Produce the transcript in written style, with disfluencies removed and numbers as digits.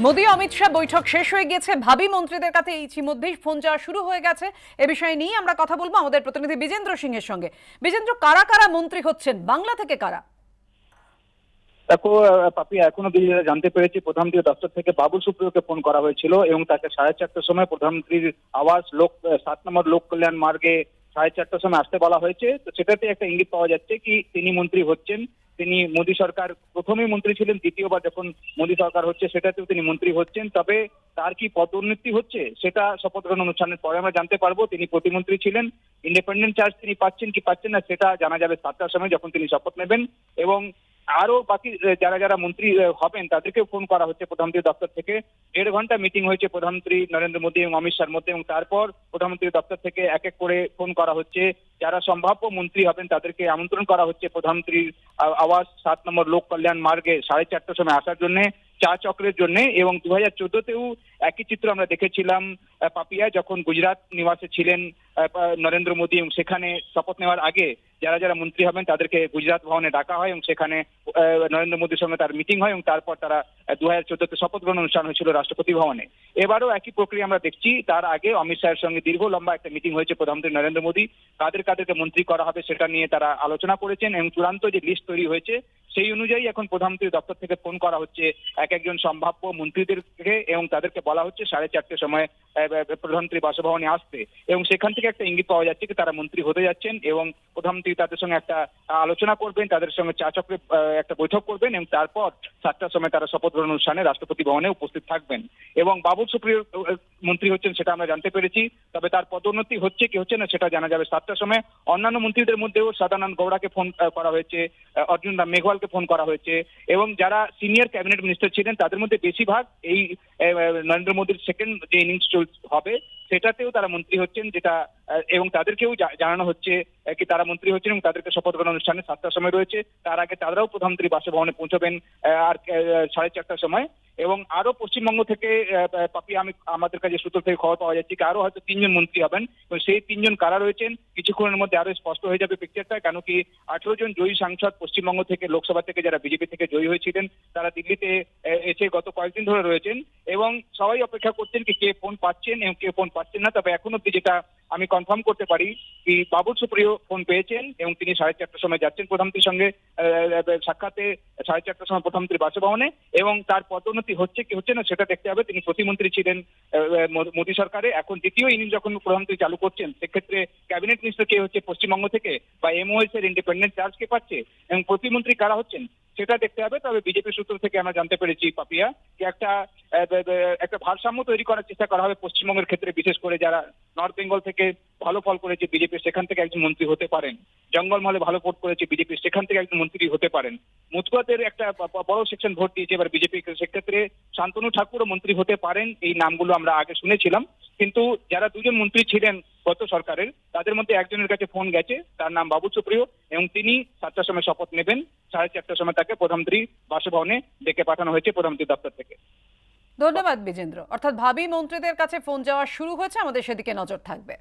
মোদি অমিত শাহ বৈঠক শেষ হয়ে গেছে। ভাবী মন্ত্রীদের কাছে ইতিমধ্যেই ফোন যাওয়া শুরু হয়ে গেছে। এ বিষয়ে নিয়ে আমরা কথা বলবো আমাদের প্রতিনিধি বিজেন্দ্র সিংহের সঙ্গে। বিজেন্দ্র, কারা কারা মন্ত্রী হচ্ছেন, বাংলা থেকে কারা? দেখো পাপি, এখনো জানতে পেরেছি প্রধানমন্ত্রীর দপ্তর থেকে বাবুল সুপ্রিয়কে ফোন করা হয়েছিল এবং তাকে 4:30টার সময় প্রধানমন্ত্রীর আবাস 7 নম্বর লোক কল্যাণ মার্গে 4:30টার সময় আসতে বলা হয়েছে। তো সেটাতে একটা ইঙ্গিত পাওয়া যাচ্ছে কি তিনি মন্ত্রী হচ্ছেন। তিনি মোদী সরকার প্রথমেই মন্ত্রী ছিলেন, দ্বিতীয়বার যখন মোদী সরকার হচ্ছে সেটাতেও তিনি মন্ত্রী হচ্ছেন। তবে তার কি পদোন্নতি হচ্ছে সেটা শপথ গ্রহণ অনুষ্ঠানের পরে আমরা জানতে পারবো। তিনি প্রতিমন্ত্রী ছিলেন, ইন্ডিপেন্ডেন্ট চার্জ তিনি পাচ্ছেন কি পাচ্ছেন না সেটা জানা যাবে 7টার সময় যখন তিনি শপথ নেবেন। এবং আরো বাকি যারা যারা মন্ত্রী হবেন তাদেরকেও ফোন করা হচ্ছে প্রধানমন্ত্রীর দপ্তর থেকে। 1.5 ঘন্টা মিটিং হয়েছে প্রধানমন্ত্রী নরেন্দ্র মোদী এবং অমিত শাহর মধ্যে, এবং তারপর প্রধানমন্ত্রীর দপ্তর থেকে এক এক করে ফোন করা হচ্ছে। যারা সম্ভাব্য মন্ত্রী হবেন তাদেরকে আমন্ত্রণ করা হচ্ছে প্রধানমন্ত্রীর আবাস 7 নম্বর লোক কল্যাণ মার্গে 4:30টার সময় আসার জন্য, চা চক্রের জন্য। এবং 2014তেও একই চিত্র আমরা দেখেছিলাম পাপিয়া, যখন গুজরাট নিবাসে ছিলেন নরেন্দ্র মোদী, এবং সেখানে শপথ নেওয়ার আগে যারা যারা মন্ত্রী হবেন তাদেরকে গুজরাট ভবনে ডাকা হয় এবং সেখানে নরেন্দ্র মোদীর সঙ্গে তার মিটিং হয় এবং তারপর তারা 2014তে শপথ গ্রহণ অনুষ্ঠান হয়েছিল রাষ্ট্রপতি ভবনে। এবারও একই প্রক্রিয়া আমরা দেখছি। তার আগে অমিত শাহের সঙ্গে দীর্ঘ লম্বা একটা মিটিং হয়েছে প্রধানমন্ত্রী নরেন্দ্র মোদী। কাদের কাদেরকে মন্ত্রী করা হবে সেটা নিয়ে তারা আলোচনা করেছেন এবং চূড়ান্ত যে লিস্ট তৈরি হয়েছে সেই অনুযায়ী এখন প্রধানমন্ত্রীর দপ্তর থেকে ফোন করা হচ্ছে এক একজন সম্ভাব্য মন্ত্রীদেরকে এবং তাদেরকে বলা হচ্ছে 4:30টার সময় প্রধানমন্ত্রী বাসভবনে আসতে। এবং সেখান থেকে একটা ইঙ্গিত পাওয়া যাচ্ছে যে তারা মন্ত্রী হতে যাচ্ছেন এবং প্রধানমন্ত্রী তাদের সঙ্গে একটা আলোচনা করবেন, তাদের সঙ্গে চা চক্রে একটা বৈঠক করবেন এবং তারপর 7টার সময় তারা শপথ গ্রহণ অনুষ্ঠানে রাষ্ট্রপতি ভবনে উপস্থিত থাকবেন। এবং বাবুল সুপ্রিয় মন্ত্রী হচ্ছেন সেটা আমরা জানতে পেরেছি। তবে তার পদোন্নতি হচ্ছে কি হচ্ছে না সেটা জানা যাবে 7টার সময়। অন্যান্য মন্ত্রীদের মধ্যেও সদানন্দ গৌড়াকে ফোন করা হয়েছে, অর্জুন রাম মেঘওয়ালকে ফোন করা হয়েছে। এবং যারা সিনিয়র ক্যাবিনেট মিনিস্টার ছিলেন তাদের মধ্যে বেশিরভাগ এই নরেন্দ্র মোদীর সেকেন্ড যে ইনিংস হবে সেটাতেও তারা মন্ত্রী হচ্ছেন, যেটা এবং তাদেরকেও জানানো হচ্ছে কি তারা মন্ত্রী হচ্ছেন এবং তাদেরকে শপথ গ্রহণ অনুষ্ঠানে 7টার সময় রয়েছে। তার আগে তারাও প্রধানমন্ত্রী বাসভবনে পৌঁছবেন আর 4:30টার সময়। এবং আরো পশ্চিমবঙ্গ থেকে পাপি, আমাদের কাছে সূত্র থেকে খবর পাওয়া যাচ্ছে কি আরো হয়তো 3জন মন্ত্রী হবেন এবং সেই 3জন কারা রয়েছেন কিছুক্ষণের মধ্যে আরো স্পষ্ট হয়ে যাবে পিকচারটা। কেন কি 18জন জয়ী সাংসদ পশ্চিমবঙ্গ থেকে, লোকসভা থেকে যারা বিজেপি থেকে জয়ী হয়েছিলেন তারা দিল্লিতে এসে গত কয়েকদিন ধরে রয়েছেন এবং সবাই অপেক্ষা করছেন কি কে ফোন পাচ্ছেন এবং কে ফোন পাচ্ছেন না। তবে এখন অব্দি যেটা আমি কনফার্ম করতে পারি কি বাবুল সুপ্রিয় ফোন পেয়েছেন এবং তিনি 4:30টার সময় যাচ্ছেন প্রধানমন্ত্রীর সঙ্গে সাক্ষাতে 4:30টার সময় প্রধানমন্ত্রী বাসভবনে। এবং তার পদোন্নতি হচ্ছে কি হচ্ছে না সেটা দেখতে হবে। তিনি প্রতিমন্ত্রী ছিলেন মোদী সরকারে, এখন দ্বিতীয় ইনিংস যখন প্রধানমন্ত্রী চালু করছেন সেক্ষেত্রে ক্যাবিনেট মিনিস্টার কে হচ্ছে পশ্চিমবঙ্গ থেকে বা এমওএস এর ইন্ডিপেন্ডেন্ট চার্জ কে পাচ্ছে এবং প্রতিমন্ত্রী কারা হচ্ছেন সেটা দেখতে হবে। তবে বিজেপি সূত্র থেকে আমরা জানতে পেরেছি পাপিয়া যে একটা ভারসাম্য তৈরি করার চেষ্টা করা হবে পশ্চিমবঙ্গের ক্ষেত্রে, বিশেষ করে যারা নর্থ বেঙ্গল থেকে ভালো ফল করেছে বিজেপি সেখান থেকে একজন মন্ত্রী হতে পারেন, জঙ্গলমহলে ভালো ভোট করেছে বিজেপি সেখান থেকে একজন মন্ত্রী হতে পারেন, মুচুয়াদের একটা বড় সেকশন ভোট দিয়েছে এবার বিজেপি, সেক্ষেত্রে শান্তনু ঠাকুরও মন্ত্রী হতে পারেন। এই নামগুলো আমরা আগে শুনেছিলাম, কিন্তু যারা দুজন মন্ত্রী ছিলেন গত সরকারের তাদের মধ্যে একজনের কাছে ফোন গেছে, তার নাম বাবুল সুপ্রিয় এবং তিনি 7টার সময় শপথ নেবেন। 4:30টার সময় তাকে প্রধানমন্ত্রী বাসভবনে ডেকে পাঠানো হয়েছে প্রধানমন্ত্রীর দপ্তর থেকে। ধন্যবাদ বিজেন্দ্র। অর্থাৎ ভাবী মন্ত্রীদের কাছে ফোন যাওয়া শুরু হয়েছে, আমাদের সেদিকে নজর থাকবে।